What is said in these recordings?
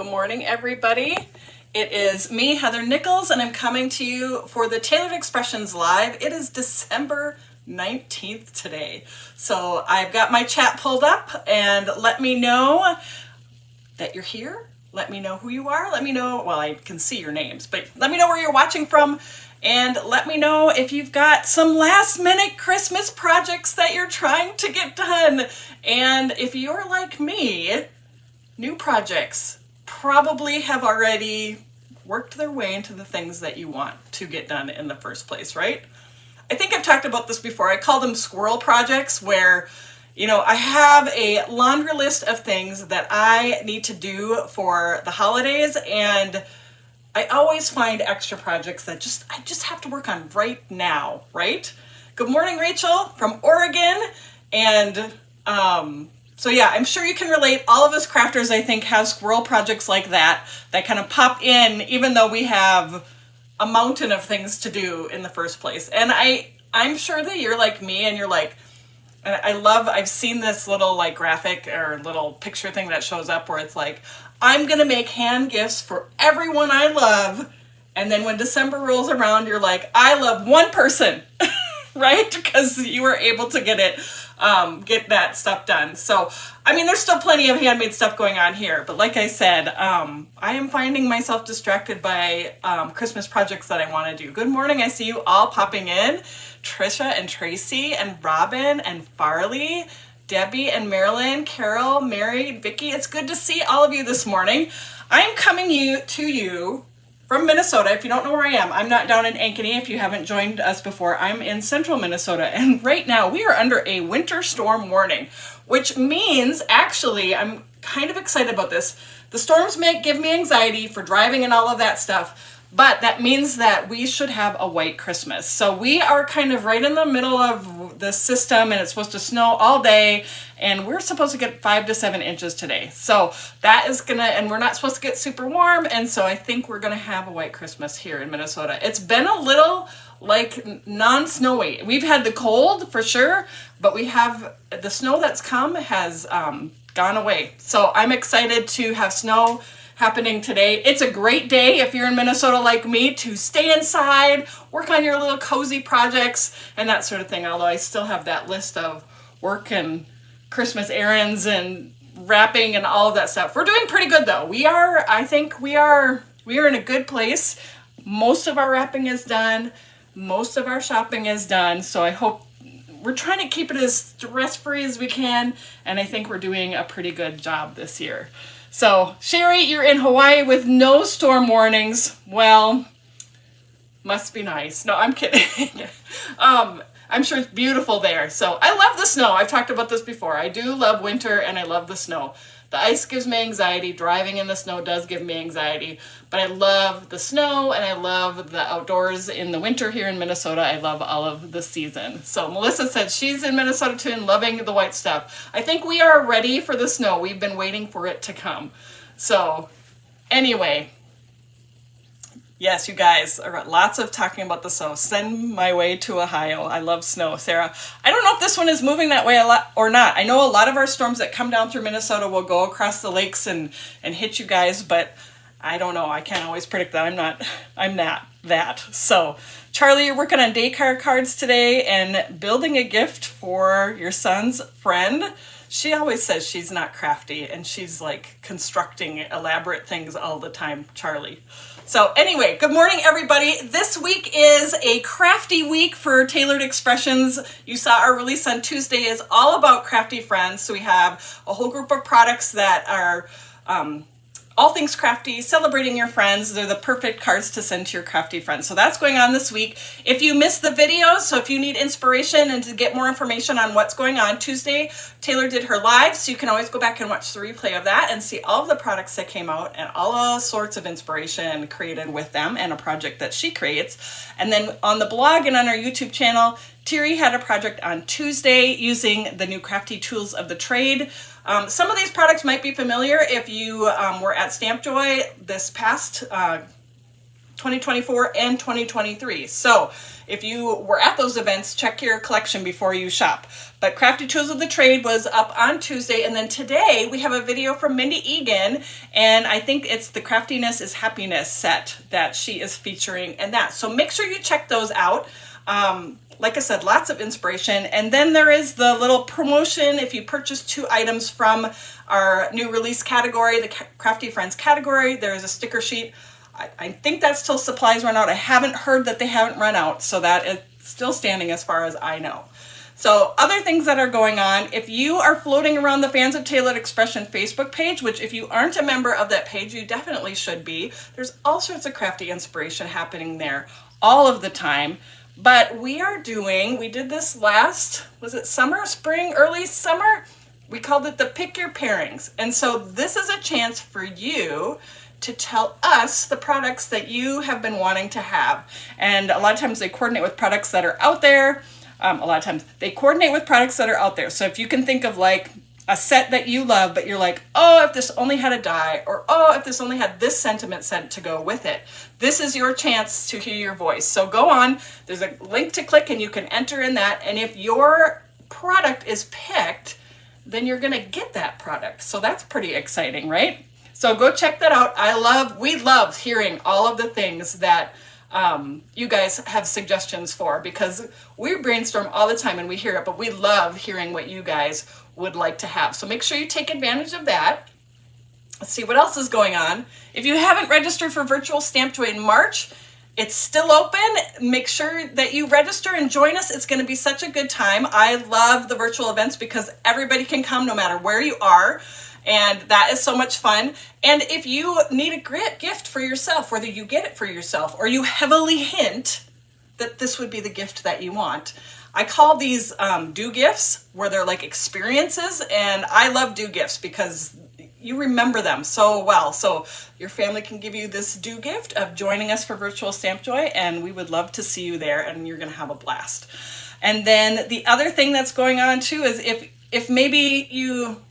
Good morning, everybody. It is me, Heather Nichols, and I'm coming to you for the Tailored Expressions Live. It is December 19th today. So I've got my chat pulled up, and let me know that you're here. Let me know who you are. Let me know, well, I can see your names, but let me know where you're watching from, and let me know if you've got some last minute Christmas projects that you're trying to get done. And if you're like me, new projects probably have already worked their way into the things that you want to get done in the first place, right? I think I've talked about this before. I call them squirrel projects, where, you know, I have a laundry list of things that I need to do for the holidays, and I always find extra projects that I just have to work on right now, right? Good morning, Rachel from Oregon. And so yeah, I'm sure you can relate. All of us crafters, I think, have squirrel projects like that kind of pop in, even though we have a mountain of things to do in the first place. And I'm sure that you're like me, and you're like, I've seen this little like graphic or little picture thing that shows up where it's like, I'm gonna make hand gifts for everyone I love. And then when December rolls around, you're like, I love one person, right? Because you were able to get that stuff done. So, I mean, there's still plenty of handmade stuff going on here, but like I said, I am finding myself distracted by Christmas projects that I want to do. Good morning, I see you all popping in. Trisha and Tracy and Robin and Farley, Debbie and Marilyn, Carol, Mary, Vicky. It's good to see all of you this morning. I'm coming to you from Minnesota. If you don't know where I am, I'm not down in Ankeny. If you haven't joined us before, I'm in central Minnesota. And right now we are under a winter storm warning, which means, actually, I'm kind of excited about this. The storms may give me anxiety for driving and all of that stuff, but that means that we should have a white Christmas. So we are kind of right in the middle of the system, and it's supposed to snow all day, and we're supposed to get 5 to 7 inches today. So that is and we're not supposed to get super warm, and so I think we're gonna have a white Christmas here in Minnesota. It's been a little like non-snowy. We've had the cold for sure, but we have the snow that's come has gone away. So I'm excited to have snow happening today. It's a great day if you're in Minnesota like me to stay inside, work on your little cozy projects and that sort of thing. Although I still have that list of work and Christmas errands and wrapping and all of that stuff. We're doing pretty good though. I think we are in a good place. Most of our wrapping is done. Most of our shopping is done. So I hope we're trying to keep it as stress-free as we can. And I think we're doing a pretty good job this year. So, Sherry, you're in Hawaii with no storm warnings. Well, must be nice. No, I'm kidding. I'm sure it's beautiful there. So, I love the snow. I've talked about this before. I do love winter, and I love the snow. The ice gives me anxiety. Driving in the snow does give me anxiety. But I love the snow, and I love the outdoors in the winter here in Minnesota. I love all of the season. So Melissa said she's in Minnesota too and loving the white stuff. I think we are ready for the snow. We've been waiting for it to come. So anyway, yes, you guys are lots of talking about the snow. Send my way to Ohio. I love snow. Sarah, I don't know if this one is moving that way a lot or not. I know a lot of our storms that come down through Minnesota will go across the lakes and hit you guys, but I don't know. I can't always predict that. I'm not that. So, Charlie, you're working on day card cards today and building a gift for your son's friend. She always says she's not crafty, and she's like constructing elaborate things all the time, Charlie. So anyway, good morning, everybody. This week is a crafty week for Tailored Expressions. You saw our release on Tuesday is all about crafty friends. So we have a whole group of products that are all things crafty, celebrating your friends. They're the perfect cards to send to your crafty friends. So that's going on this week. If you missed the videos, so if you need inspiration and to get more information on what's going on, Tuesday, Taylor did her live, so you can always go back and watch the replay of that and see all of the products that came out and all sorts of inspiration created with them and a project that she creates. And then on the blog and on our YouTube channel, Terry had a project on Tuesday using the new crafty tools of the trade. Some of these products might be familiar if you were at Stamp Joy this past 2024 and 2023. So if you were at those events, check your collection before you shop. But Crafty Tools of the Trade was up on Tuesday, and then today we have a video from Mindy Egan, and I think it's the Craftiness is Happiness set that she is featuring in that. So make sure you check those out. Like I said, lots of inspiration. And then there is the little promotion. If you purchase 2 items from our new release category, the Crafty Friends category, there is a sticker sheet. I think that's till supplies run out. I haven't heard that they haven't run out, so that is still standing as far as I know. So other things that are going on, if you are floating around the Fans of Tailored Expression Facebook page, which if you aren't a member of that page, you definitely should be. There's all sorts of crafty inspiration happening there all of the time. But we did this last, was it summer, spring, early summer? We called it the Pick Your Pairings. And so this is a chance for you to tell us the products that you have been wanting to have. And a lot of times they coordinate with products that are out there. A lot of times they coordinate with products that are out there. So if you can think of like a set that you love, but you're like, oh, if this only had a die, or oh, if this only had this sentiment set to go with it. This is your chance to hear your voice. So go on, there's a link to click and you can enter in that. And if your product is picked, then you're gonna get that product. So that's pretty exciting, right? So go check that out. We love hearing all of the things that you guys have suggestions for, because we brainstorm all the time and we hear it, but we love hearing what you guys would like to have. So make sure you take advantage of that. Let's see what else is going on. If you haven't registered for Virtual Stamp Joy in March, it's still open. Make sure that you register and join us. It's going to be such a good time. I love the virtual events because everybody can come no matter where you are. And that is so much fun. And if you need a great gift for yourself, whether you get it for yourself or you heavily hint that this would be the gift that you want, I call these do gifts, where they're like experiences. And I love do gifts because you remember them so well. So your family can give you this do gift of joining us for Virtual Stamp Joy, and we would love to see you there, and you're going to have a blast. And then the other thing that's going on too is if maybe you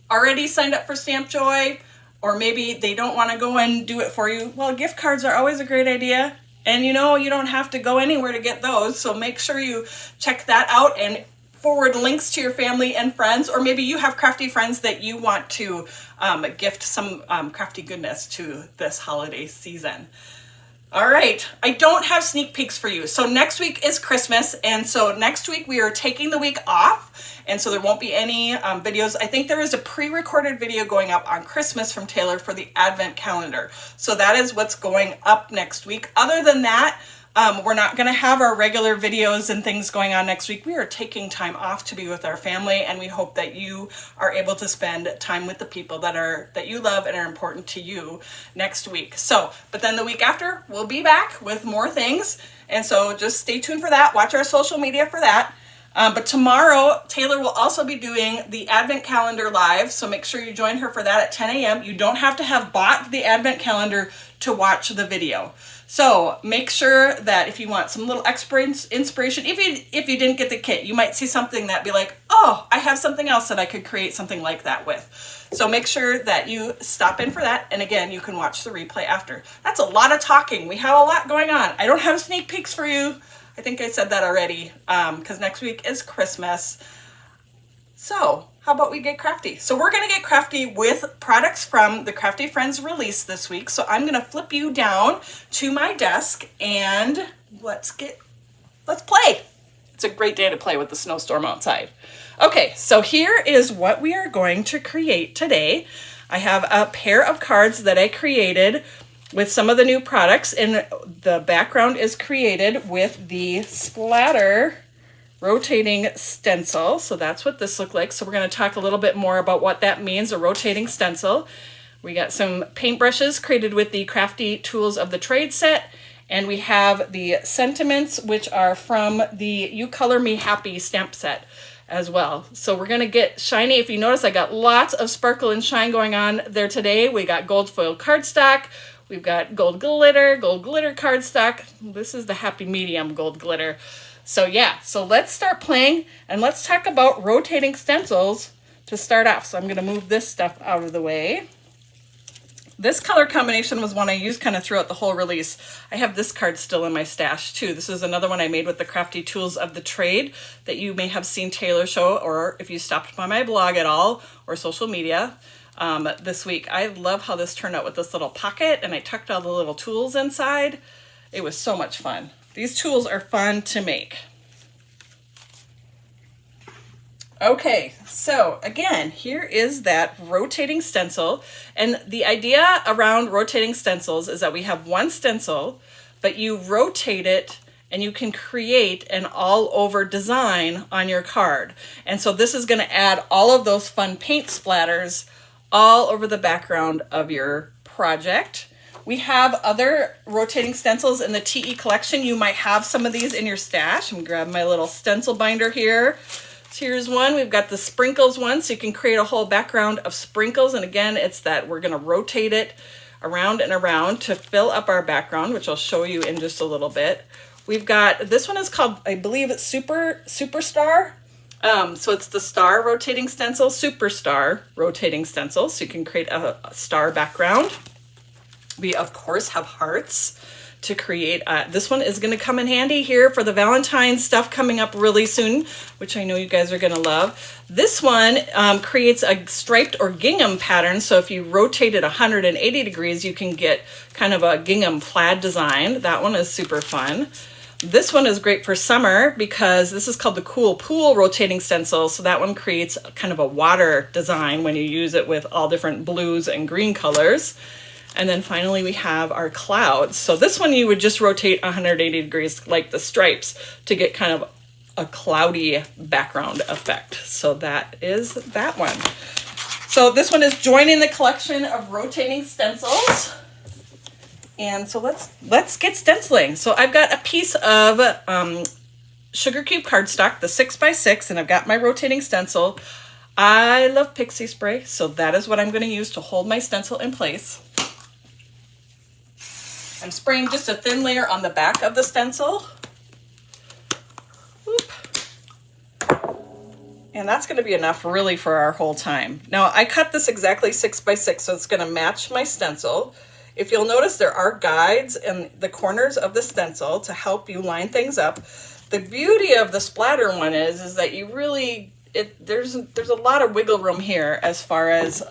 already signed up for Stamp Joy, or maybe they don't want to go and do it for you, well, gift cards are always a great idea. And you know, you don't have to go anywhere to get those. So make sure you check that out and forward links to your family and friends, or maybe you have crafty friends that you want to gift some crafty goodness to this holiday season. All right, I don't have sneak peeks for you. So next week is Christmas, and so next week we are taking the week off, and so there won't be any videos. I think there is a pre-recorded video going up on Christmas from Taylor for the Advent calendar. So that is what's going up next week. Other than that, we're not going to have our regular videos and things going on next week. We are taking time off to be with our family, and we hope that you are able to spend time with the people that you love and are important to you next week. So, but then the week after, we'll be back with more things, and so just stay tuned for that. Watch our social media for that. But tomorrow, Taylor will also be doing the Advent calendar live, so make sure you join her for that at 10 a.m. You don't have to have bought the Advent calendar to watch the video. So make sure that if you want some little inspiration, if you didn't get the kit, you might see something that be like, oh, I have something else that I could create something like that with. So make sure that you stop in for that. And again, you can watch the replay after. That's a lot of talking. We have a lot going on. I don't have sneak peeks for you. I think I said that already, because next week is Christmas. So how about we get crafty? So we're going to get crafty with products from the Crafty Friends release this week. So I'm going to flip you down to my desk and let's play. It's a great day to play with the snowstorm outside. Okay, so here is what we are going to create today. I have a pair of cards that I created with some of the new products, and the background is created with the Splatter Rotating Stencil. So that's what this looks like. So we're going to talk a little bit more about what that means, a rotating stencil. We got some paintbrushes created with the Crafty Tools of the Trade set, and we have the sentiments, which are from the You Color Me Happy stamp set as well. So we're going to get shiny. If you notice, I got lots of sparkle and shine going on there today. We got gold foil cardstock. We've got gold glitter cardstock. This is the happy medium gold glitter. So yeah, so let's start playing and let's talk about rotating stencils to start off. So I'm going to move this stuff out of the way. This color combination was one I used kind of throughout the whole release. I have this card still in my stash too. This is another one I made with the Crafty Tools of the Trade that you may have seen Taylor show, or if you stopped by my blog at all or social media this week. I love how this turned out with this little pocket, and I tucked all the little tools inside. It was so much fun. These tools are fun to make. Okay, so again, here is that rotating stencil. And the idea around rotating stencils is that we have one stencil, but you rotate it and you can create an all over design on your card. And so this is gonna add all of those fun paint splatters all over the background of your project. We have other rotating stencils in the TE collection. You might have some of these in your stash. I'm gonna grab my little stencil binder here. So here's one. We've got the sprinkles one, so you can create a whole background of sprinkles. And again, it's that we're going to rotate it around and around to fill up our background, which I'll show you in just a little bit. We've got, this one is called, I believe it's Superstar. So it's the star rotating stencil, Superstar rotating stencil. So you can create a star background. We of course have hearts to create. This one is going to come in handy here for the Valentine's stuff coming up really soon, which I know you guys are going to love. This one creates a striped or gingham pattern. So if you rotate it 180 degrees, you can get kind of a gingham plaid design. That one is super fun. This one is great for summer because this is called the Cool Pool rotating stencil. So that one creates kind of a water design when you use it with all different blues and green colors. And then finally we have our clouds. So this one you would just rotate 180 degrees like the stripes to get kind of a cloudy background effect. So that is that one. So this one is joining the collection of rotating stencils. And so let's get stenciling. So I've got a piece of sugar cube cardstock, the 6x6, and I've got my rotating stencil. I love pixie spray, so that is what I'm going to use to hold my stencil in place. I'm spraying just a thin layer on the back of the stencil. Whoop. And that's going to be enough really for our whole time. Now I cut this exactly 6x6, so it's going to match my stencil. If you'll notice, there are guides in the corners of the stencil to help you line things up. The beauty of the splatter one is that you really, there's a lot of wiggle room here as far as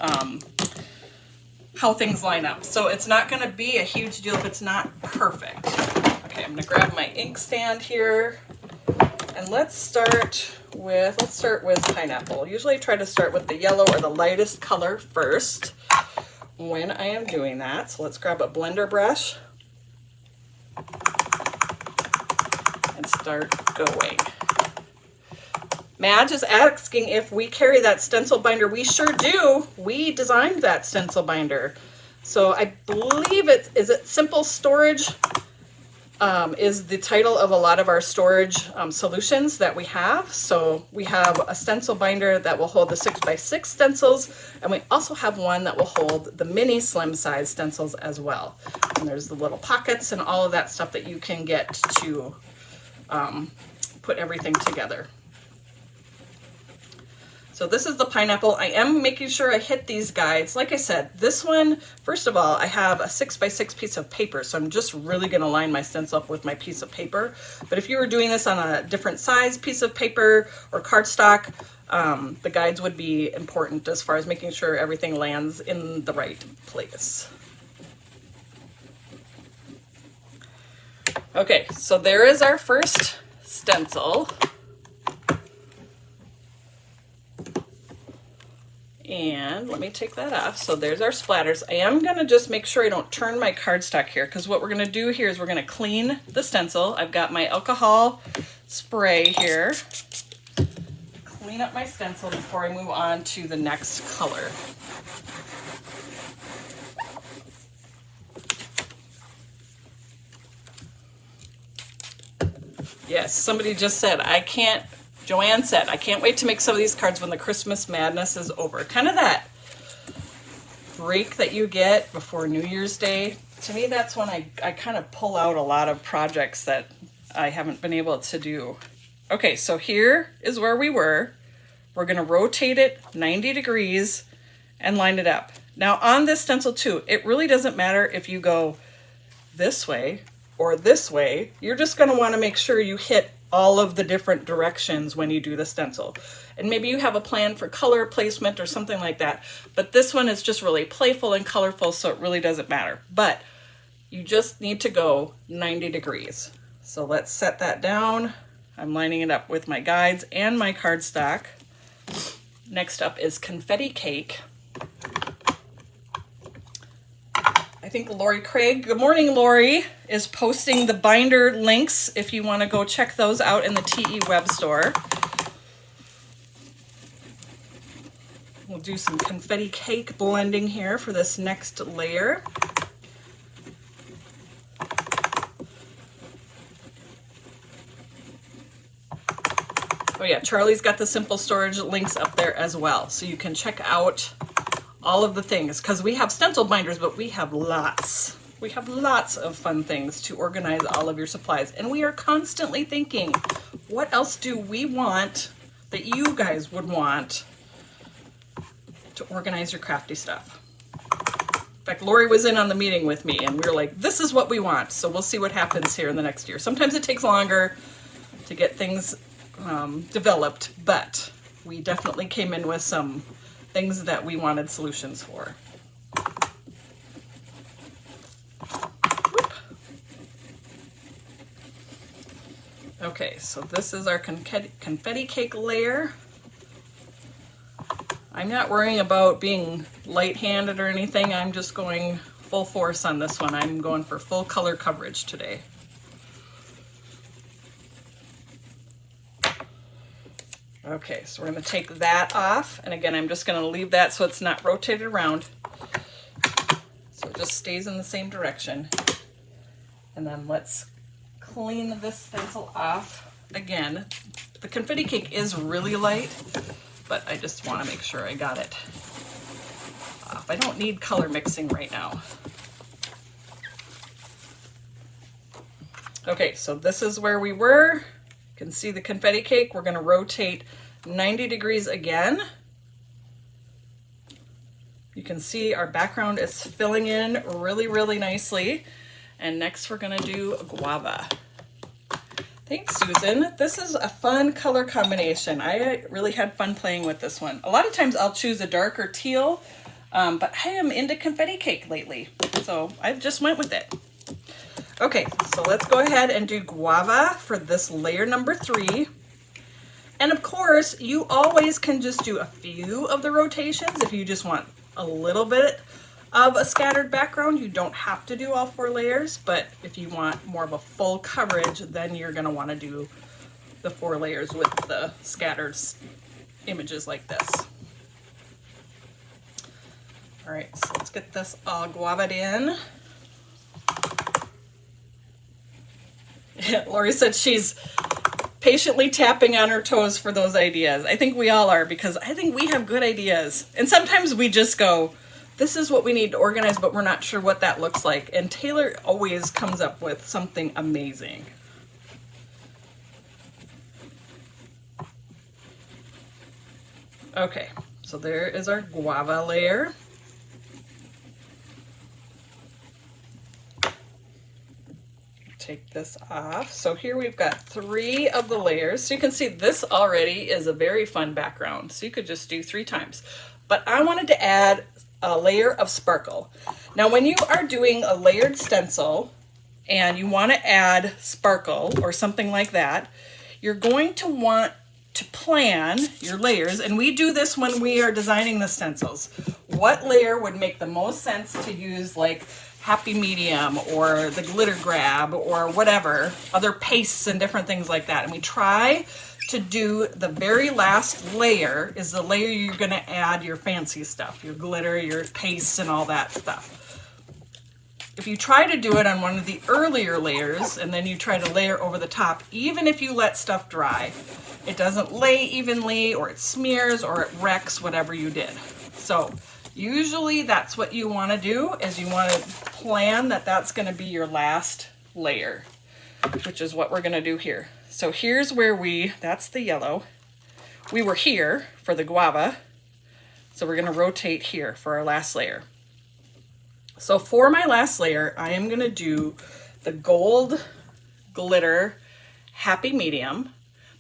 how things line up. So it's not going to be a huge deal if it's not perfect. Okay, I'm going to grab my ink stand here, and let's start with pineapple. Usually I try to start with the yellow or the lightest color first when I am doing that. So let's grab a blender brush and start going. Madge is asking if we carry that stencil binder. We sure do. We designed that stencil binder. So I believe is it Simple Storage is the title of a lot of our storage solutions that we have. So we have a stencil binder that will hold the 6x6 stencils, and we also have one that will hold the mini slim size stencils as well. And there's the little pockets and all of that stuff that you can get to put everything together. So this is the pineapple. I am making sure I hit these guides. Like I said, this one, first of all, I have a 6x6 piece of paper, so I'm just really gonna line my stencil up with my piece of paper. But if you were doing this on a different size piece of paper or cardstock, the guides would be important as far as making sure everything lands in the right place. Okay, so there is our first stencil. And let me take that off. So there's our splatters. I am gonna just make sure I don't turn my cardstock here, because what we're gonna do here is we're gonna clean the stencil. I've got my alcohol spray here. Clean up my stencil before I move on to the next color. Yes, somebody just said, Joanne said, I can't wait to make some of these cards when the Christmas madness is over. Kind of that break that you get before New Year's Day. To me, that's when I kind of pull out a lot of projects that I haven't been able to do. Okay, so here is where we were. We're going to rotate it 90 degrees and line it up. Now on this stencil too, it really doesn't matter if you go this way or this way. You're just going to want to make sure you hit all of the different directions when you do the stencil. And maybe you have a plan for color placement or something like that, but this one is just really playful and colorful, so it really doesn't matter. But you just need to go 90 degrees. So let's set that down. I'm lining it up with my guides and my cardstock. Next up is confetti cake. I think Lori Craig, good morning Lori, is posting the binder links if you want to go check those out in the TE web store. We'll do some confetti cake blending here for this next layer. Oh yeah, Charlie's got the simple storage links up there as well, so you can check out all of the things, because we have stencil binders, but we have lots. We have lots of fun things to organize all of your supplies, and we are constantly thinking, what else do we want that you guys would want to organize your crafty stuff? In fact, Lori was in on the meeting with me, and we were like, this is what we want, so we'll see what happens here in the next year. Sometimes it takes longer to get things developed, but we definitely came in with some things that we wanted solutions for. Whoop. Okay, so this is our confetti cake layer. I'm not worrying about being light-handed or anything. I'm just going full force on this one. I'm going for full color coverage today. Okay, so we're going to take that off, and again, I'm just going to leave that so it's not rotated around, so it just stays in the same direction. And then let's clean this stencil off. Again, the confetti cake is really light, but I just want to make sure I got it off. I don't need color mixing right now. Okay, so this is where we were. You can see the confetti cake. We're going to rotate 90 degrees again. You can see our background is filling in really, really nicely. And next we're going to do guava. Thanks, Susan. This is a fun color combination. I really had fun playing with this one. A lot of times I'll choose a darker teal, but I am into confetti cake lately, so I just went with it. Okay, so let's go ahead and do guava for this layer number 3. And of course, you always can just do a few of the rotations if you just want a little bit of a scattered background. You don't have to do all 4 layers, but if you want more of a full coverage, then you're going to want to do the 4 layers with the scattered images like this. All right, so let's get this all guava'd in. Yeah, Lori said she's patiently tapping on her toes for those ideas. I think we all are, because I think we have good ideas. And sometimes we just go, this is what we need to organize, but we're not sure what that looks like. And Taylor always comes up with something amazing. Okay, so there is our guava layer. Take this off. So here we've got 3 of the layers. So you can see this already is a very fun background. So you could just do 3 times. But I wanted to add a layer of sparkle. Now when you are doing a layered stencil and you want to add sparkle or something like that, you're going to want to plan your layers. And we do this when we are designing the stencils. What layer would make the most sense to use, like happy medium or the glitter grab or whatever, other pastes and different things like that. And we try to do the very last layer is the layer you're going to add your fancy stuff, your glitter, your pastes and all that stuff. If you try to do it on one of the earlier layers and then you try to layer over the top, even if you let stuff dry, it doesn't lay evenly, or it smears, or it wrecks whatever you did. So usually that's what you want to do, is you want to plan that that's going to be your last layer, which is what we're going to do here. So here's where that's the yellow. We were here for the guava. So we're gonna rotate here for our last layer. So for my last layer, I am gonna do the gold glitter happy medium.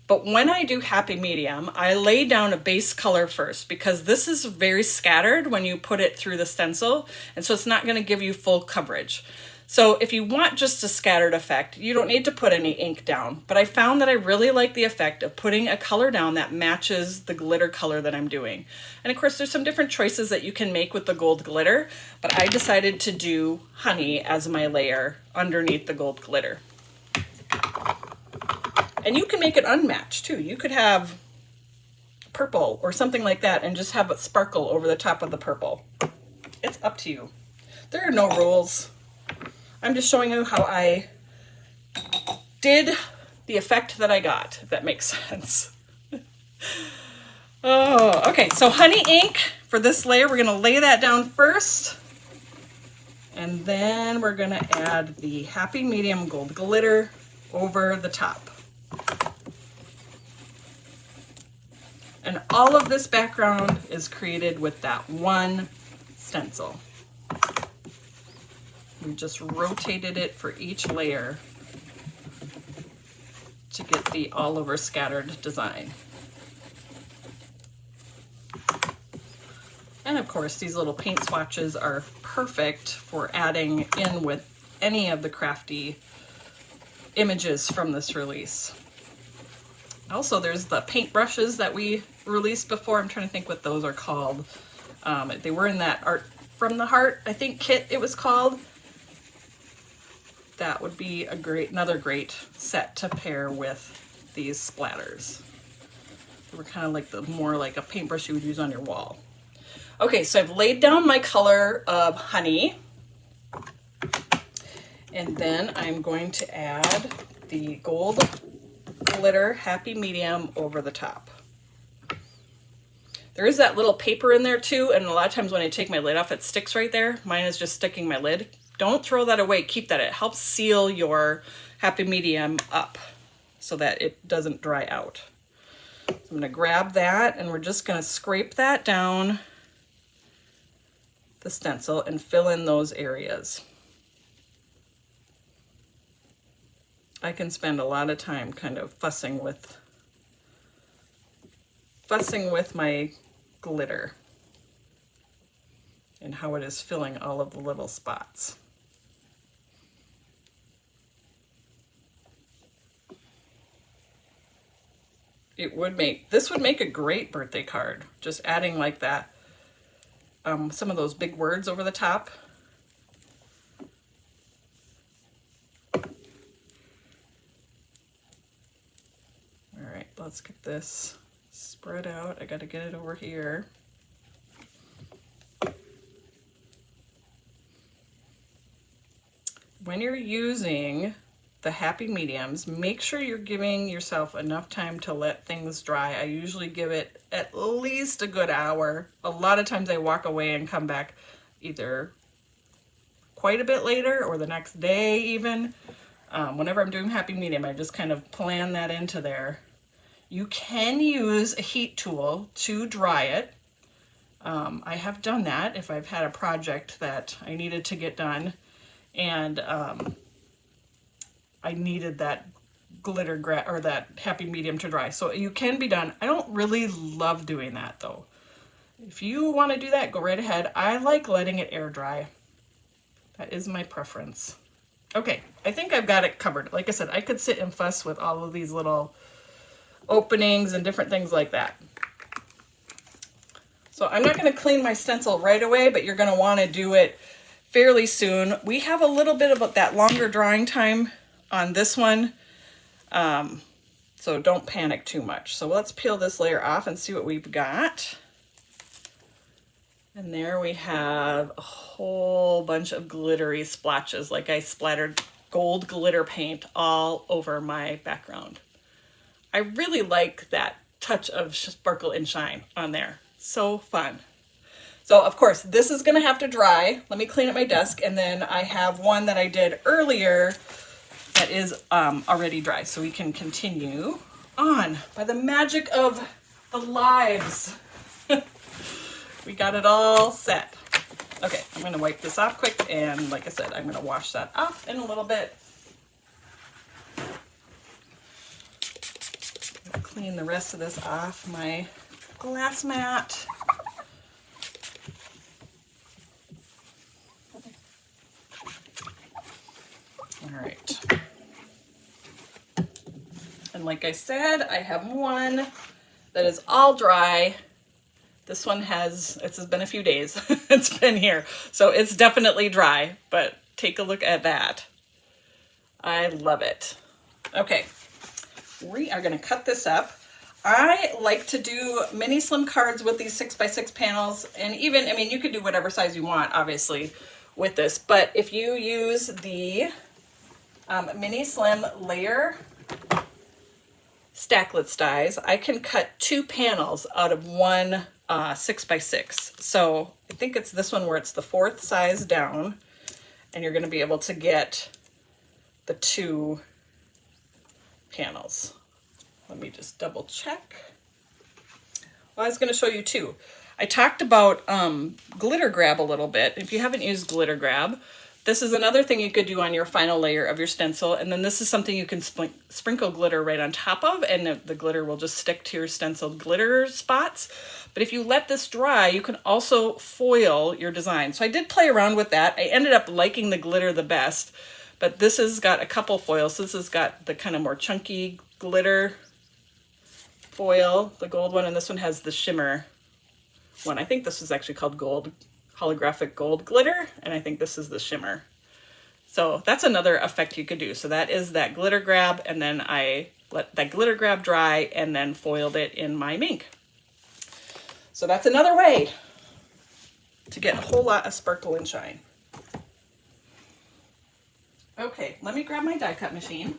But when I do happy medium, I lay down a base color first because this is very scattered when you put it through the stencil. And so it's not gonna give you full coverage. So if you want just a scattered effect, you don't need to put any ink down. But I found that I really like the effect of putting a color down that matches the glitter color that I'm doing. And of course, there's some different choices that you can make with the gold glitter, but I decided to do honey as my layer underneath the gold glitter. And you can make it unmatched too. You could have purple or something like that and just have it sparkle over the top of the purple. It's up to you. There are no rules. I'm just showing you how I did the effect that I got, if that makes sense. Oh, okay, so honey ink for this layer, we're gonna lay that down first. And then we're gonna add the happy medium gold glitter over the top. And all of this background is created with that one stencil. We just rotated it for each layer to get the all over scattered design. And of course, these little paint swatches are perfect for adding in with any of the Crafty images from this release. Also, there's the paintbrushes that we released before. I'm trying to think what those are called. They were in that Art from the Heart, I think, kit it was called. That would be another great set to pair with these splatters. They were kind of like more like a paintbrush you would use on your wall. Okay, so I've laid down my color of honey. And then I'm going to add the gold glitter happy medium over the top. There is that little paper in there too, and a lot of times when I take my lid off, it sticks right there. Mine is just sticking my lid. Don't throw that away, keep that. It helps seal your happy medium up so that it doesn't dry out. So I'm gonna grab that and we're just gonna scrape that down the stencil and fill in those areas. I can spend a lot of time kind of fussing with my glitter and how it is filling all of the little spots. This would make a great birthday card, just adding like that, some of those big words over the top. All right, let's get this spread out. I gotta get it over here. When you're using the happy mediums, make sure you're giving yourself enough time to let things dry. I usually give it at least a good hour. A lot of times I walk away and come back either quite a bit later or the next day even. Whenever I'm doing happy medium, I just kind of plan that into there. You can use a heat tool to dry it. I have done that if I've had a project that I needed to get done and I needed that glitter or that happy medium to dry. So you can be done. I don't really love doing that though. If you want to do that, go right ahead. I like letting it air dry. That is my preference. Okay, I think I've got it covered. Like I said, I could sit and fuss with all of these little openings and different things like that. So I'm not going to clean my stencil right away, but you're going to want to do it fairly soon. We have a little bit of that longer drying time on this one, so don't panic too much. So let's peel this layer off and see what we've got. And there we have a whole bunch of glittery splotches, like I splattered gold glitter paint all over my background. I really like that touch of sparkle and shine on there. So fun. So of course, this is gonna have to dry. Let me clean up my desk, and then I have one that I did earlier that is already dry, so we can continue on by the magic of the lives. we got it all set. Okay, I'm gonna wipe this off quick, and like I said, I'm gonna wash that off in a little bit. Clean the rest of this off my glass mat. All right. And like I said, I have one that is all dry. This one has been a few days. It's been here. So it's definitely dry, but take a look at that. I love it. Okay, we are gonna cut this up. I like to do mini slim cards with these 6x6 panels, and even, I mean, you could do whatever size you want, obviously, with this, but if you use the mini slim layer stacklets dies, I can cut 2 panels out of one 6x6. So I think it's this one where it's the 4th size down, and you're going to be able to get the 2 panels. Let me just double check. Well, I was going to show you 2. I talked about glitter grab a little bit. If you haven't used glitter grab, this is another thing you could do on your final layer of your stencil, and then this is something you can sprinkle glitter right on top of, and the glitter will just stick to your stenciled glitter spots. But if you let this dry, you can also foil your design. So I did play around with that. I ended up liking the glitter the best, but this has got a couple foils. This has got the kind of more chunky glitter foil, the gold one, and this one has the shimmer one. I think this is actually called gold, holographic gold glitter, and I think this is the shimmer. So that's another effect you could do. So that is that glitter grab, and then I let that glitter grab dry and then foiled it in my ink. So that's another way to get a whole lot of sparkle and shine. Okay, let me grab my die cut machine.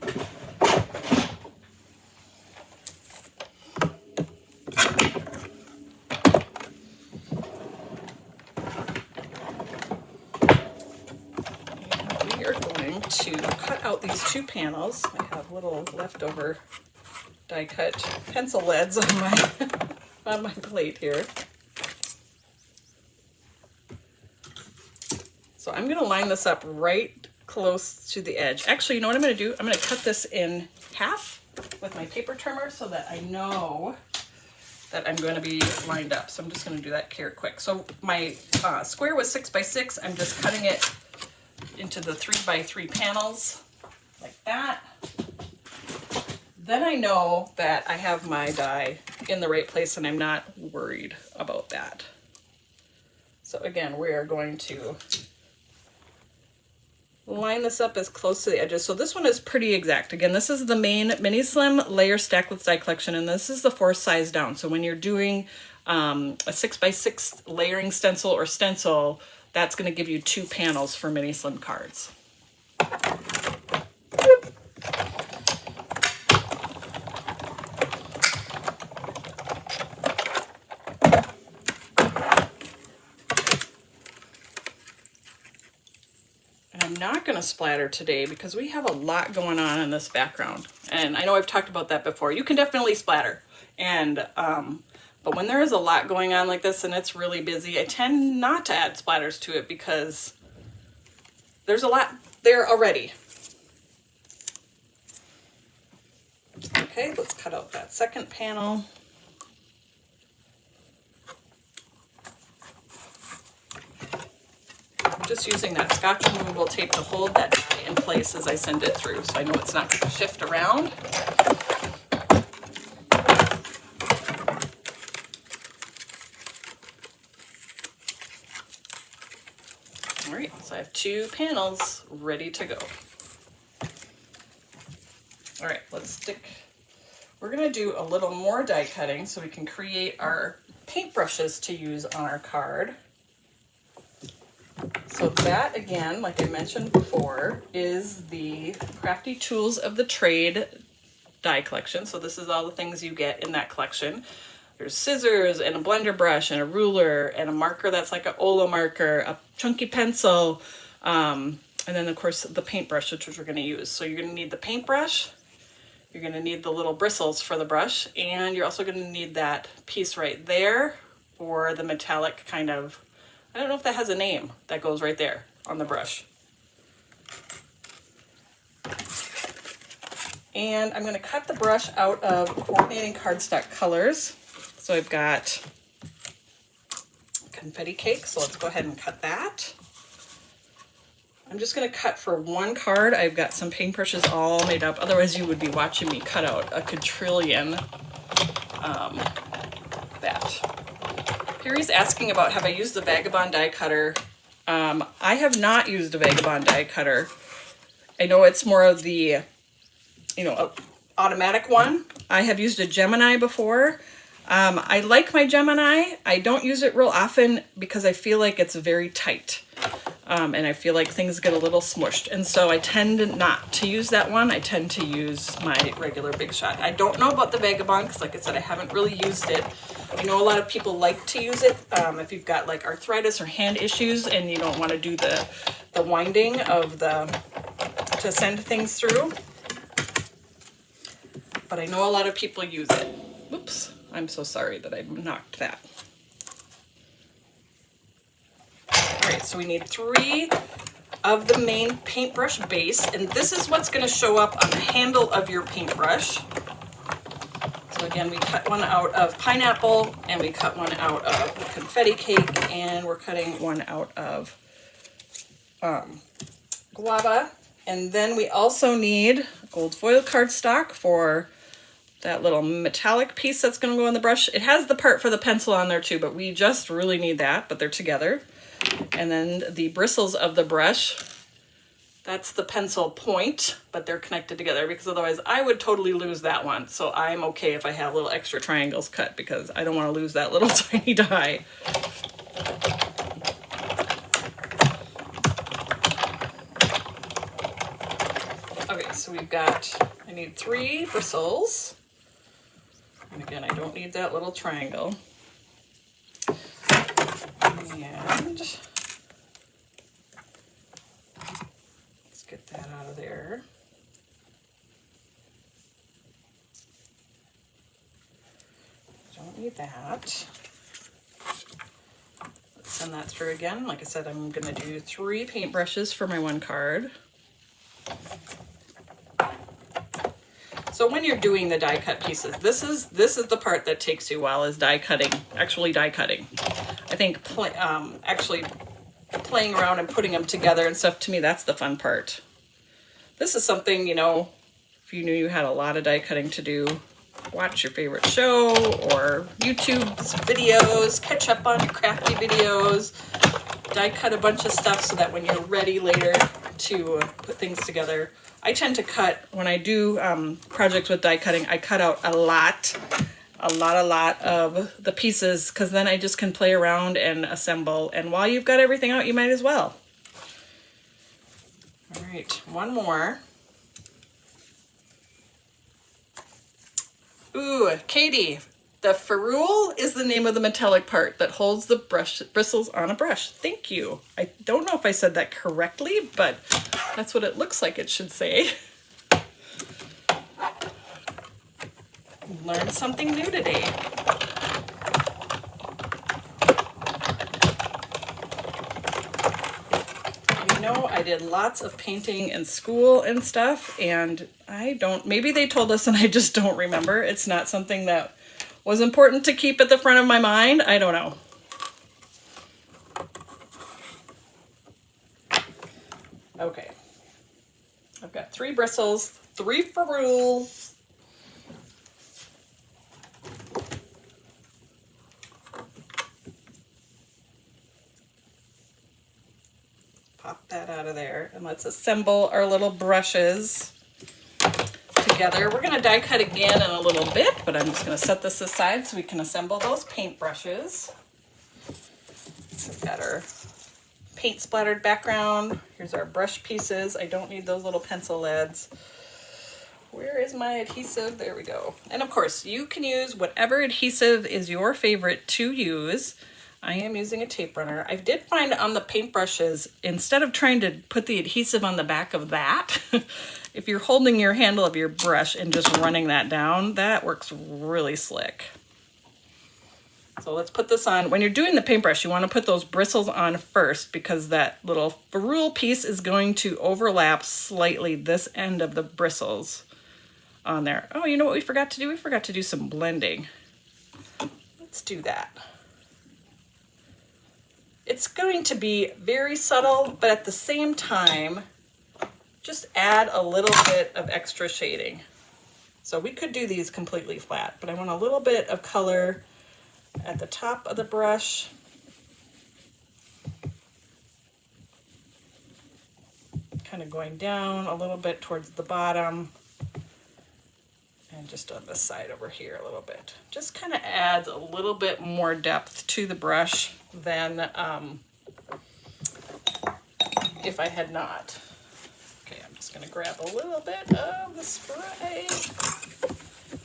To cut out these 2 panels. I have little leftover die cut pencil leads on my on my plate here. So I'm going to line this up right close to the edge. Actually, you know what I'm going to do? I'm going to cut this in half with my paper trimmer so that I know that I'm going to be lined up. So I'm just going to do that here quick. So my square was 6x6. I'm just cutting it into the 3x3 panels like that. Then I know that I have my die in the right place and I'm not worried about that. So again, we are going to line this up as close to the edges. So this one is pretty exact. Again, this is the main Mini Slim Layer Stacklets die collection, and this is the 4th size down. So when you're doing a 6x6 layering stencil or stencil, that's going to give you 2 panels for Mini Slim cards. And I'm not going to splatter today because we have a lot going on in this background. And I know I've talked about that before. You can definitely splatter. And but when there is a lot going on like this and it's really busy, I tend not to add splatters to it because there's a lot there already. Okay, let's cut out that second panel. I'm just using that Scotch removable tape to hold that die in place as I send it through, so I know it's not going to shift around. All right, so I have 2 panels ready to go. All right, we're gonna do a little more die cutting so we can create our paintbrushes to use on our card. So that, again, like I mentioned before, is the Crafty Tools of the Trade die collection. So this is all the things you get in that collection. There's scissors and a blender brush and a ruler and a marker that's like an Olo marker, a chunky pencil, and then of course the paintbrush, which we're going to use. So you're going to need the paintbrush, you're going to need the little bristles for the brush, and you're also going to need that piece right there for the metallic kind of, I don't know if that has a name, that goes right there on the brush. And I'm going to cut the brush out of coordinating cardstock colors. So I've got confetti cake, so let's go ahead and cut that. I'm just going to cut for one card. I've got some paintbrushes all made up, otherwise you would be watching me cut out a quadrillion. Perry's asking about, have I used the Vagabond die cutter? I have not used a Vagabond die cutter. I know it's more of the, you know, automatic one. I have used a Gemini before. I like my Gemini. I don't use it real often because I feel like it's very tight. And I feel like things get a little smushed. And so I tend not to use that one. I tend to use my regular Big Shot. I don't know about the Vagabond because, like I said, I haven't really used it. I know a lot of people like to use it if you've got like arthritis or hand issues and you don't want to do the winding of to send things through. But I know a lot of people use it. Whoops, I'm so sorry that I knocked that. All right, so we need 3 of the main paintbrush base, and this is what's going to show up on the handle of your paintbrush. So again, we cut one out of pineapple, and we cut one out of the confetti cake, and we're cutting one out of guava. And then we also need gold foil cardstock for that little metallic piece that's going to go in the brush. It has the part for the pencil on there too, but we just really need that, but they're together. And then the bristles of the brush, that's the pencil point, but they're connected together because otherwise I would totally lose that one. So I'm okay if I have little extra triangles cut because I don't want to lose that little tiny die. Okay, so we've got, I need 3 bristles. And again, I don't need that little triangle. And let's get that out of there. Don't need that. Let's send that through again. Like I said, I'm going to do 3 paintbrushes for my one card. So when you're doing the die cut pieces, this is the part that takes you a while, is die cutting, actually die cutting. I think actually playing around and putting them together and stuff, to me, that's the fun part. This is something, you know, if you knew you had a lot of die cutting to do, watch your favorite show or YouTube's videos, catch up on your crafty videos, die cut a bunch of stuff so that when you're ready later to put things together. I tend to cut, when I do projects with die cutting, I cut out a lot of the pieces because then I just can play around and assemble. And while you've got everything out, you might as well. All right, one more. Ooh, Katie, the ferrule is the name of the metallic part that holds the brush bristles on a brush. Thank you. I don't know if I said that correctly, but that's what it looks like it should say. Learned something new today. You know, I did lots of painting in school and stuff, and maybe they told us and I just don't remember. It's not something that was important to keep at the front of my mind. I don't know. Okay. I've got 3 bristles, 3 ferrules. Pop that out of there and let's assemble our little brushes together. We're going to die cut again in a little bit, but I'm just going to set this aside so we can assemble those paintbrushes. We've got our paint splattered background. Here's our brush pieces. I don't need those little pencil leads. Where is my adhesive? There we go. And of course, you can use whatever adhesive is your favorite to use. I am using a tape runner. I did find on the paintbrushes, instead of trying to put the adhesive on the back of that, if you're holding your handle of your brush and just running that down, that works really slick. So let's put this on. When you're doing the paintbrush, you want to put those bristles on first because that little ferrule piece is going to overlap slightly this end of the bristles on there. Oh, you know what we forgot to do? We forgot to do some blending. Let's do that. It's going to be very subtle, but at the same time, just add a little bit of extra shading. So we could do these completely flat, but I want a little bit of color at the top of the brush. Kind of going down a little bit towards the bottom. And just on this side over here a little bit. Just kind of adds a little bit more depth to the brush than if I had not. Okay, I'm just going to grab a little bit of the spray.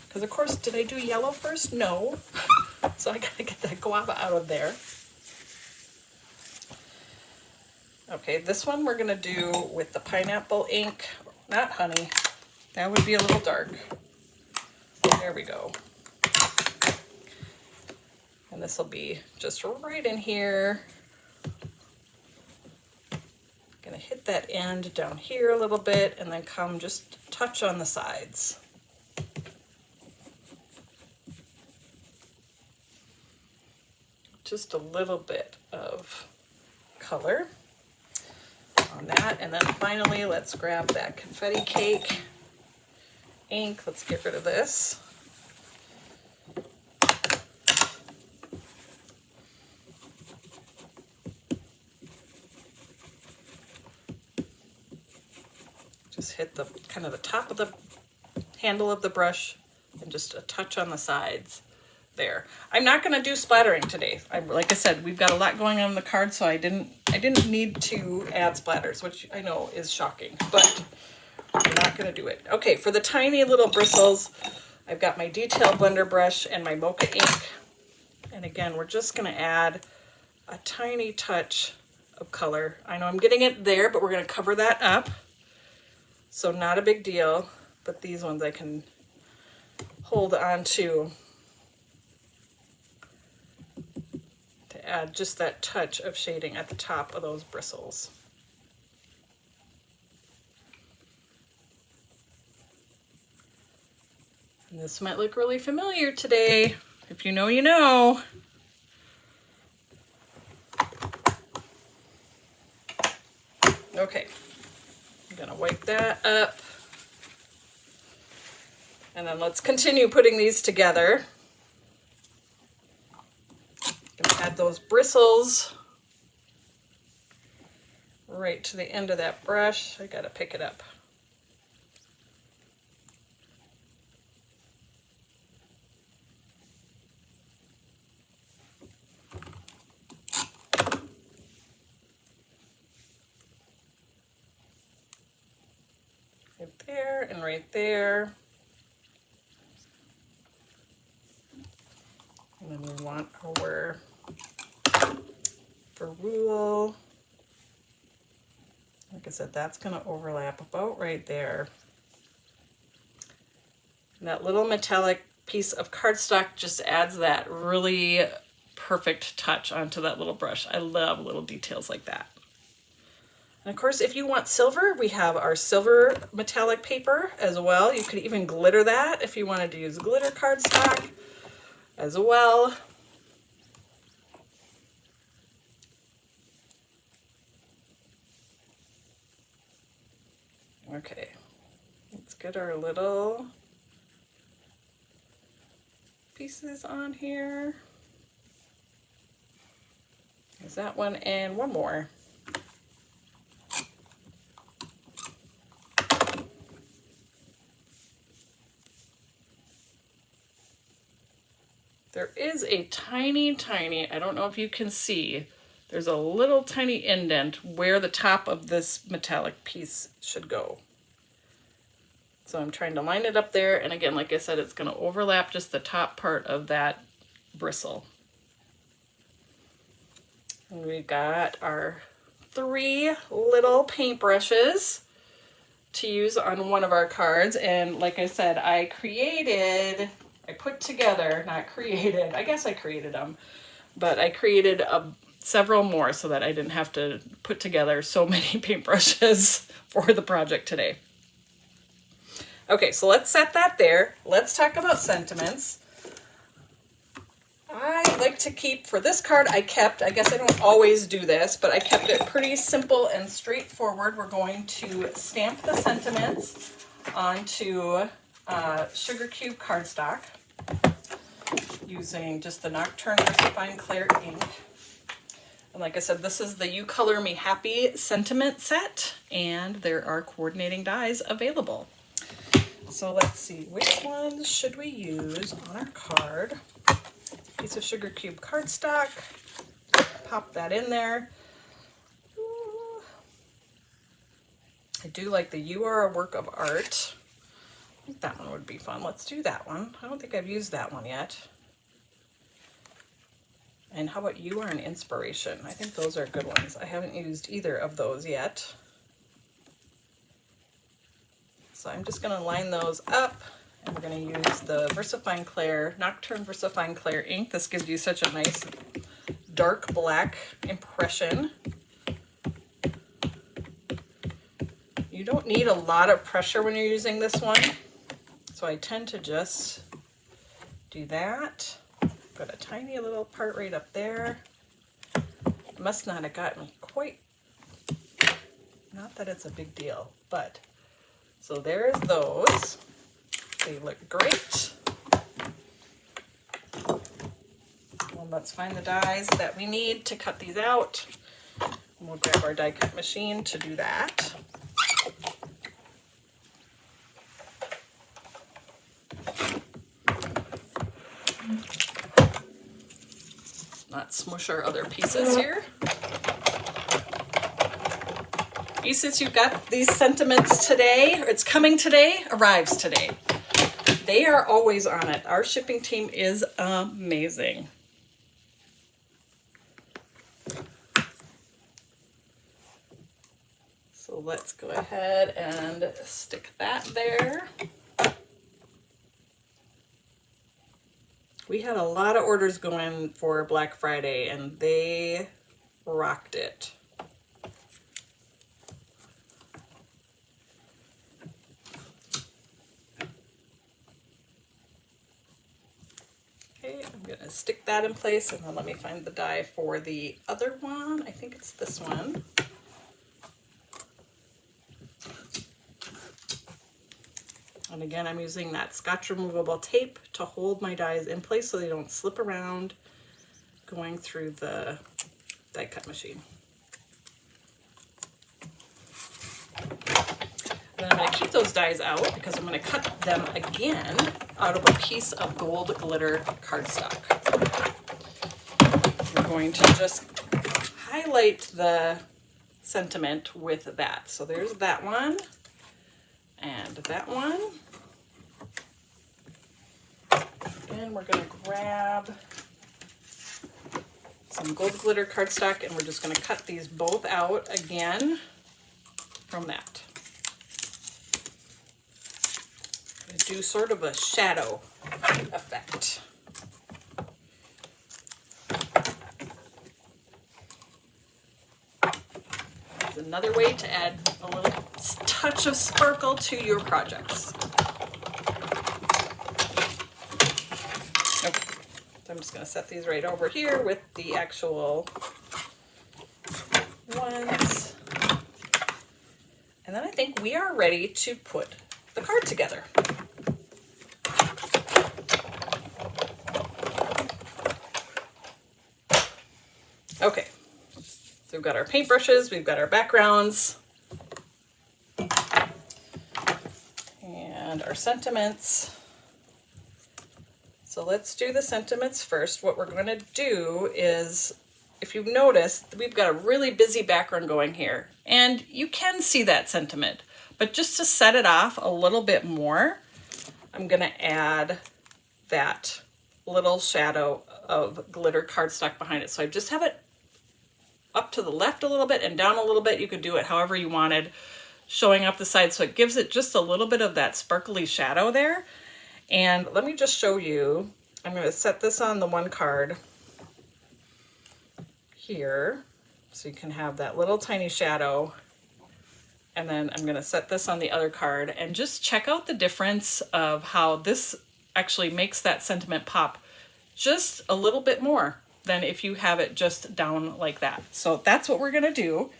Because of course, did I do yellow first? No. So I gotta get that guava out of there. Okay, this one we're gonna do with the pineapple ink, not honey. That would be a little dark. There we go. And this will be just right in here. Gonna hit that end down here a little bit and then come just touch on the sides. Just a little bit of color on that. And then finally, let's grab that confetti cake ink. Let's get rid of this. Just hit the kind of the top of the handle of the brush and just a touch on the sides. There. I'm not going to do splattering today. Like I said, we've got a lot going on in the card, so I didn't need to add splatters, which I know is shocking, but I'm not going to do it. Okay, for the tiny little bristles, I've got my detail blender brush and my mocha ink. And again, we're just going to add a tiny touch of color. I know I'm getting it there, but we're going to cover that up. So not a big deal, but these ones I can hold on to add just that touch of shading at the top of those bristles. And this might look really familiar today. If you know, you know. Okay, I'm gonna wipe that up. And then let's continue putting these together. Gonna add those bristles right to the end of that brush. I gotta pick it up. Right there and right there. And then we want our ferrule. Like I said, that's going to overlap about right there. And that little metallic piece of cardstock just adds that really perfect touch onto that little brush. I love little details like that. And of course, if you want silver, we have our silver metallic paper as well. You could even glitter that if you wanted to use glitter cardstock as well. Okay, let's get our little pieces on here. There's that one and one more. There is a tiny, I don't know if you can see, there's a little tiny indent where the top of this metallic piece should go. So I'm trying to line it up there, and again, like I said, it's going to overlap just the top part of that bristle. And we've got our 3 little paintbrushes to use on one of our cards, and like I said, I created I put together, not created, I guess I created them, but I created several more so that I didn't have to put together so many paintbrushes for the project today. Okay, so let's set that there. Let's talk about sentiments. I like to keep, for this card I guess I don't always do this, but I kept it pretty simple and straightforward. We're going to stamp the sentiments onto sugar cube cardstock using just the Nocturne VersaFine Clear ink. And like I said, this is the You Color Me Happy sentiment set, and there are coordinating dies available. So let's see, which ones should we use on our card? Piece of sugar cube cardstock, pop that in there. Ooh. I do like the You Are a Work of Art. I think that one would be fun. Let's do that one. I don't think I've used that one yet. And how about You Are an Inspiration? I think those are good ones. I haven't used either of those yet. So I'm just going to line those up, and we're going to use the VersaFine Clear, Nocturne VersaFine Clear ink. This gives you such a nice dark black impression. You don't need a lot of pressure when you're using this one, so I tend to just do that. Put a tiny little part right up there. It must not have gotten quite, not that it's a big deal, but so there's those. They look great. Well, let's find the dies that we need to cut these out. And we'll grab our die cut machine to do that. Not smush our other pieces here. Since you got these sentiments today, or it's coming today, arrives today. They are always on it. Our shipping team is amazing. So let's go ahead and stick that there. We had a lot of orders going for Black Friday, and they rocked it. Okay, I'm going to stick that in place, and then let me find the die for the other one. I think it's this one. And again, I'm using that Scotch removable tape to hold my dies in place so they don't slip around going through the die cut machine. Then I'm going to keep those dies out because I'm going to cut them again out of a piece of gold glitter cardstock. We're going to just highlight the sentiment with that. So there's that one. And that one. And we're going to grab some gold glitter cardstock, and we're just going to cut these both out again from that. I'm going to do sort of a shadow effect. It's another way to add a little touch of sparkle to your projects. Okay, so I'm just going to set these right over here with the actual ones. And then I think we are ready to put the card together. Okay, so we've got our paintbrushes, we've got our backgrounds, and our sentiments. So let's do the sentiments first. What we're going to do is, if you've noticed, we've got a really busy background going here, and you can see that sentiment, but just to set it off a little bit more, I'm going to add that little shadow of glitter cardstock behind it. So I just have it up to the left a little bit and down a little bit. You could do it however you wanted, showing up the side, so it gives it just a little bit of that sparkly shadow there. And let me just show you, I'm going to set this on the one card here so you can have that little tiny shadow. And then I'm going to set this on the other card and just check out the difference of how this actually makes that sentiment pop just a little bit more than if you have it just down like that. So that's what we're going to do.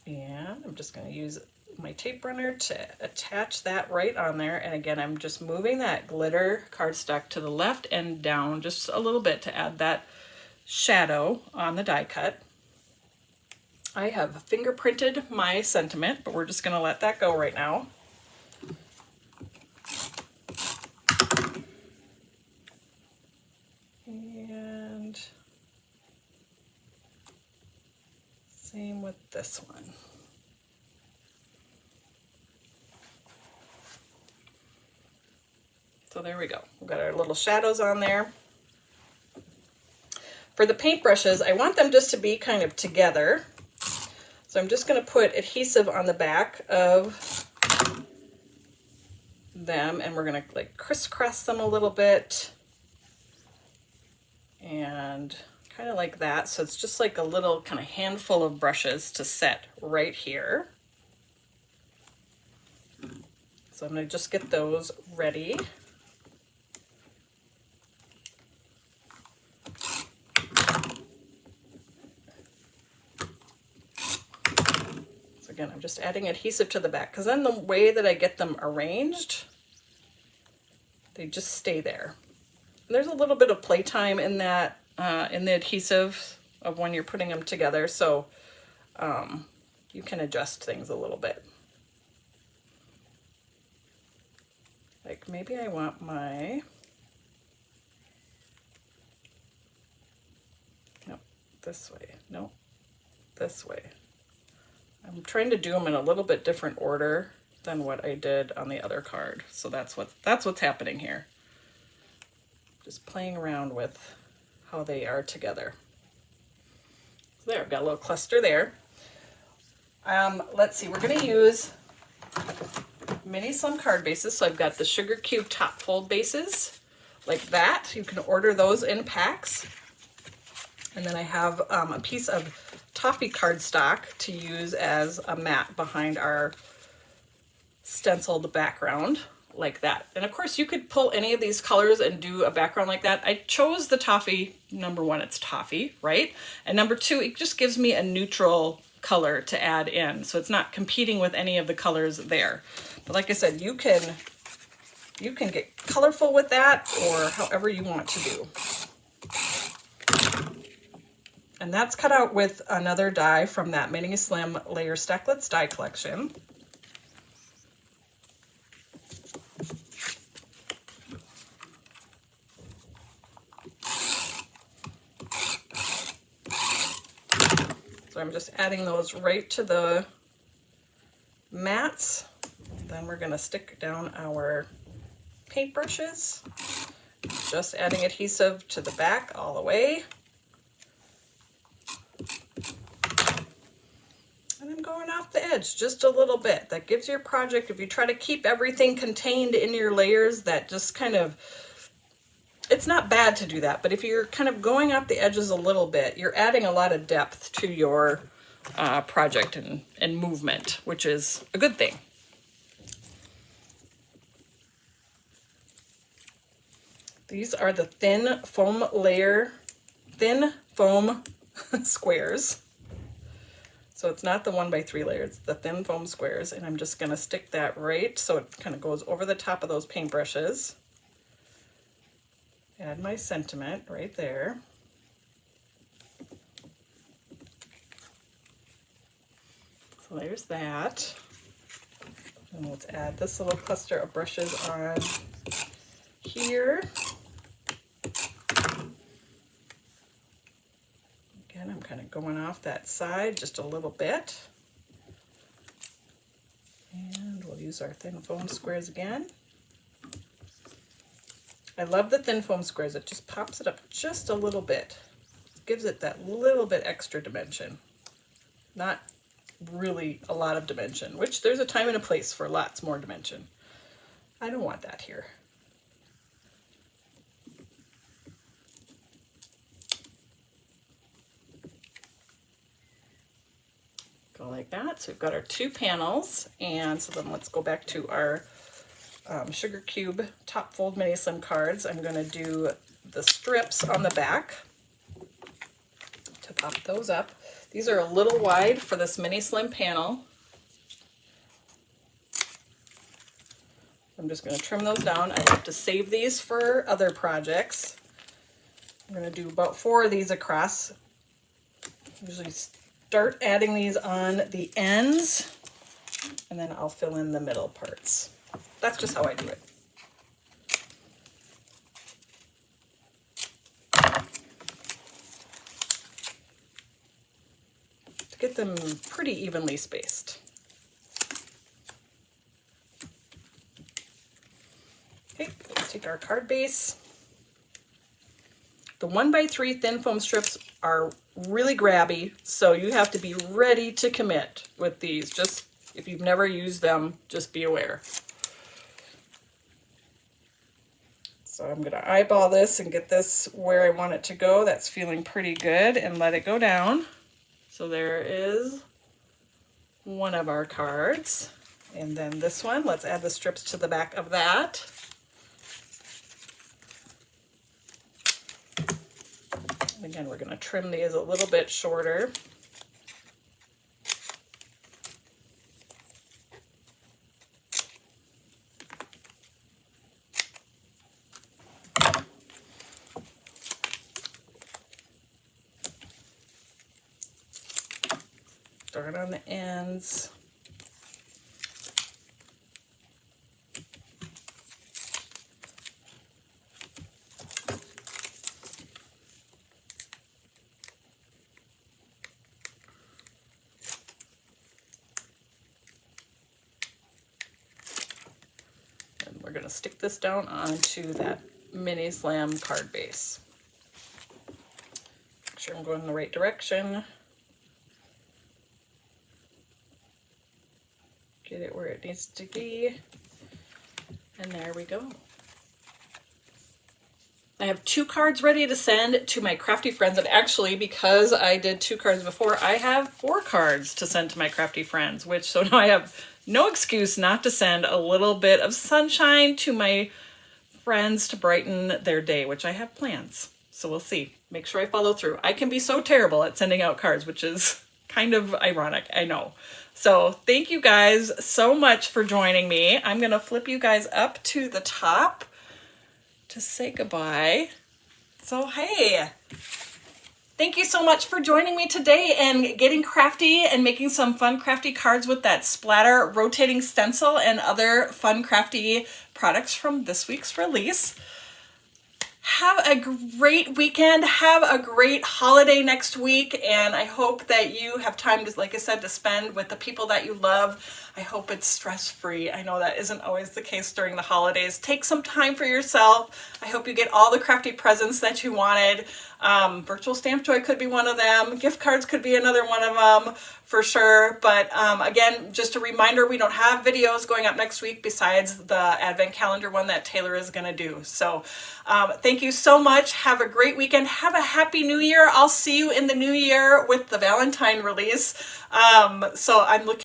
And I'm just going to use my tape runner to attach that right on there. And again, I'm just moving that glitter cardstock to the left and down just a little bit to add that shadow on the die cut. I have fingerprinted my sentiment, but we're just going to let that go right now. And same with this one. So there we go. We've got our little shadows on there. For the paintbrushes, I want them just to be kind of together. So I'm just going to put adhesive on the back of them, and we're going to like crisscross them a little bit. And kind of like that. So it's just like a little kind of handful of brushes to set right here. So I'm going to just get those ready. Again, I'm just adding adhesive to the back because then the way that I get them arranged, they just stay there. And there's a little bit of playtime in that, in the adhesive of when you're putting them together, so you can adjust things a little bit. Like maybe I want my, no, this way, no, this way. I'm trying to do them in a little bit different order than what I did on the other card. So that's what's happening here. Just playing around with how they are together. So there, I've got a little cluster there. Let's see, we're going to use mini slim card bases. So I've got the sugar cube top fold bases like that. You can order those in packs. And then I have a piece of toffee cardstock to use as a mat behind our stenciled background like that. And of course you could pull any of these colors and do a background like that. I chose the toffee. Number one, it's toffee, right? And number two, it just gives me a neutral color to add in. So it's not competing with any of the colors there. But like I said, you can get colorful with that or however you want to do. And that's cut out with another die from that Mini Slim Layer Stacklets die collection. So I'm just adding those right to the mats. Then we're going to stick down our paintbrushes. Just adding adhesive to the back all the way. And I'm going off the edge just a little bit. That gives your project, if you try to keep everything contained in your layers, that just kind of, it's not bad to do that, but if you're kind of going off the edges a little bit, you're adding a lot of depth to your project and movement, which is a good thing. These are the thin foam squares. So it's not the 1x3 layer, it's the thin foam squares, and I'm just going to stick that right so it kind of goes over the top of those paintbrushes. Add my sentiment right there. So there's that. And let's add this little cluster of brushes on here. Again, I'm kind of going off that side just a little bit. And we'll use our thin foam squares again. I love the thin foam squares. It just pops it up just a little bit. Gives it that little bit extra dimension. Not really a lot of dimension, which there's a time and a place for lots more dimension. I don't want that here. Go like that. So we've got our 2 panels, and so then let's go back to our sugar cube top fold mini slim cards. I'm going to do the strips on the back to pop those up. These are a little wide for this mini slim panel. I'm just going to trim those down. I have to save these for other projects. I'm going to do about 4 of these across. Usually start adding these on the ends, and then I'll fill in the middle parts. That's just how I do it. To get them pretty evenly spaced. Okay, let's take our card base. The 1x3 thin foam strips are really grabby, so you have to be ready to commit with these. Just if you've never used them, just be aware. So I'm going to eyeball this and get this where I want it to go. That's feeling pretty good, and let it go down. So there is one of our cards. And then this one, let's add the strips to the back of that. Again, we're going to trim these a little bit shorter. Start on the ends. And we're going to stick this down onto that mini slam card base. Make sure I'm going in the right direction. Get it where it needs to be, and there we go. I have 2 cards ready to send to my crafty friends, and actually, because I did 2 cards before, I have 4 cards to send to my crafty friends, so now I have no excuse not to send a little bit of sunshine to my friends to brighten their day, which I have plans. So we'll see. Make sure I follow through. I can be so terrible at sending out cards, which is kind of ironic, I know. So thank you guys so much for joining me. I'm going to flip you guys up to the top to say goodbye. So hey, thank you so much for joining me today and getting crafty and making some fun crafty cards with that Splatter Rotating Stencil and other fun crafty products from this week's release. Have a great weekend. Have a great holiday next week. And I hope that you have time to, like I said, to spend with the people that you love. I hope it's stress-free. I know that isn't always the case during the holidays. Take some time for yourself. I hope you get all the crafty presents that you wanted. Virtual Stamp Joy could be one of them. Gift cards could be another one of them for sure. But again, just a reminder, we don't have videos going up next week besides the Advent Calendar one that Taylor is going to do. So thank you so much. Have a great weekend. Have a happy new year. I'll see you in the new year with the Valentine release. So I'm looking